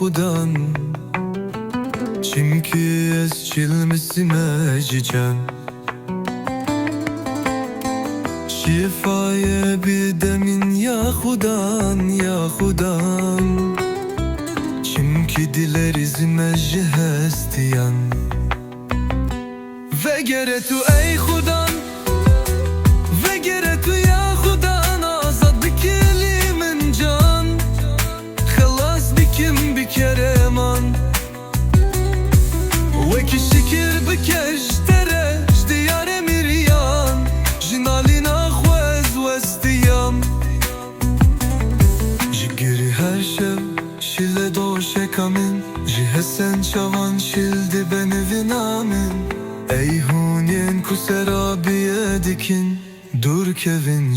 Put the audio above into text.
خودان چimki ez çilmisime cicen شفای بدمین یا خودان چimki dilerizime jihestiyan ve gere tu ey khudan ve gere tu ya khudan azad bikeli min can khalas bikim bikereman ve ki şikir bikeş tereş diyare miryan jinalina khwez westiyam jigiri her şev şile doşe kamin jihesen çavan şildi beni vinamin ey hunyen kusera biyedikin dur kevin